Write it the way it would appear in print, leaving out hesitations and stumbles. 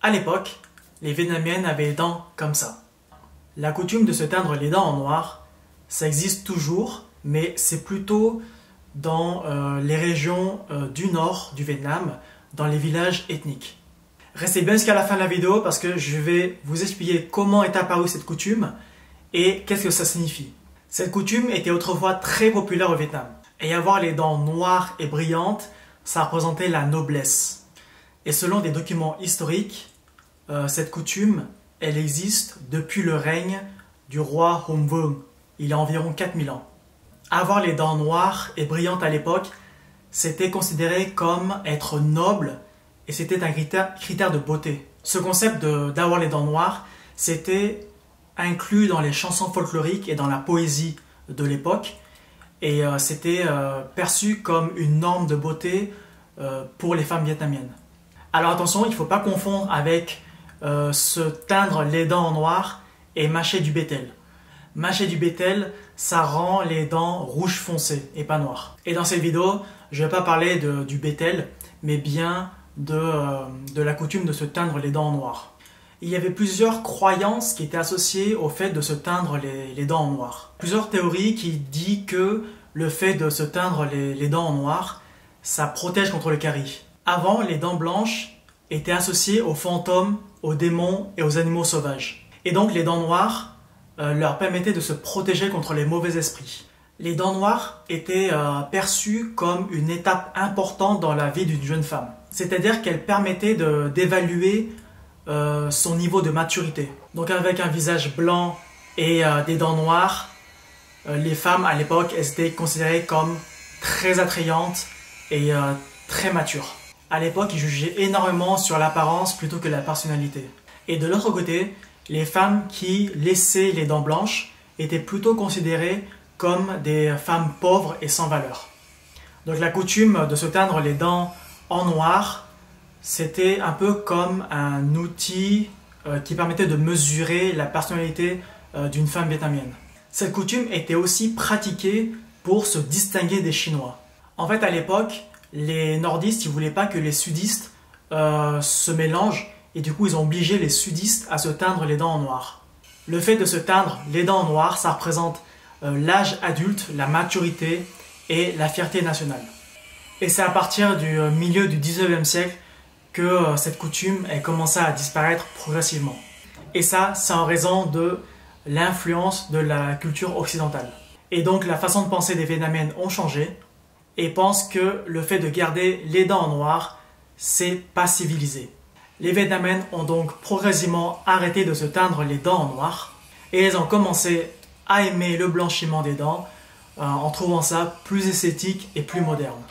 À l'époque, les Vietnamiennes avaient les dents comme ça. La coutume de se teindre les dents en noir, ça existe toujours, mais c'est plutôt dans les régions du nord du Vietnam, dans les villages ethniques. Restez bien jusqu'à la fin de la vidéo parce que je vais vous expliquer comment est apparue cette coutume et qu'est-ce que ça signifie. Cette coutume était autrefois très populaire au Vietnam. Et avoir les dents noires et brillantes, ça représentait la noblesse. Et selon des documents historiques, cette coutume, elle existe depuis le règne du roi Hùng Vương, il y a environ 4000 ans. Avoir les dents noires et brillantes à l'époque, c'était considéré comme être noble et c'était un critère de beauté. Ce concept d'avoir les dents noires, c'était inclus dans les chansons folkloriques et dans la poésie de l'époque et c'était perçu comme une norme de beauté pour les femmes vietnamiennes. Alors attention, il ne faut pas confondre avec se teindre les dents en noir et mâcher du bétel. Mâcher du bétel, ça rend les dents rouge foncé et pas noires. Et dans cette vidéo, je ne vais pas parler du bétel, mais bien de la coutume de se teindre les dents en noir. Il y avait plusieurs croyances qui étaient associées au fait de se teindre les dents en noir. Plusieurs théories qui disent que le fait de se teindre les dents en noir, ça protège contre le carie. Avant, les dents blanches étaient associées aux fantômes, aux démons et aux animaux sauvages. Et donc les dents noires leur permettaient de se protéger contre les mauvais esprits. Les dents noires étaient perçues comme une étape importante dans la vie d'une jeune femme. C'est-à-dire qu'elles permettaient d'évaluer son niveau de maturité. Donc avec un visage blanc et des dents noires, les femmes à l'époque étaient considérées comme très attrayantes et très matures. À l'époque, ils jugeaient énormément sur l'apparence plutôt que la personnalité. Et de l'autre côté, les femmes qui laissaient les dents blanches étaient plutôt considérées comme des femmes pauvres et sans valeur. Donc la coutume de se teindre les dents en noir, c'était un peu comme un outil qui permettait de mesurer la personnalité d'une femme vietnamienne. Cette coutume était aussi pratiquée pour se distinguer des Chinois. En fait, à l'époque, les nordistes ne voulaient pas que les sudistes se mélangent et du coup, ils ont obligé les sudistes à se teindre les dents en noir. Le fait de se teindre les dents en noir, ça représente l'âge adulte, la maturité et la fierté nationale. Et c'est à partir du milieu du 19e siècle que cette coutume a commencé à disparaître progressivement. Et ça, c'est en raison de l'influence de la culture occidentale. Et donc, la façon de penser des Vietnamiennes ont changé et pensent que le fait de garder les dents en noir, c'est pas civilisé. Les Vietnamiennes ont donc progressivement arrêté de se teindre les dents en noir et elles ont commencé à aimer le blanchiment des dents en trouvant ça plus esthétique et plus moderne.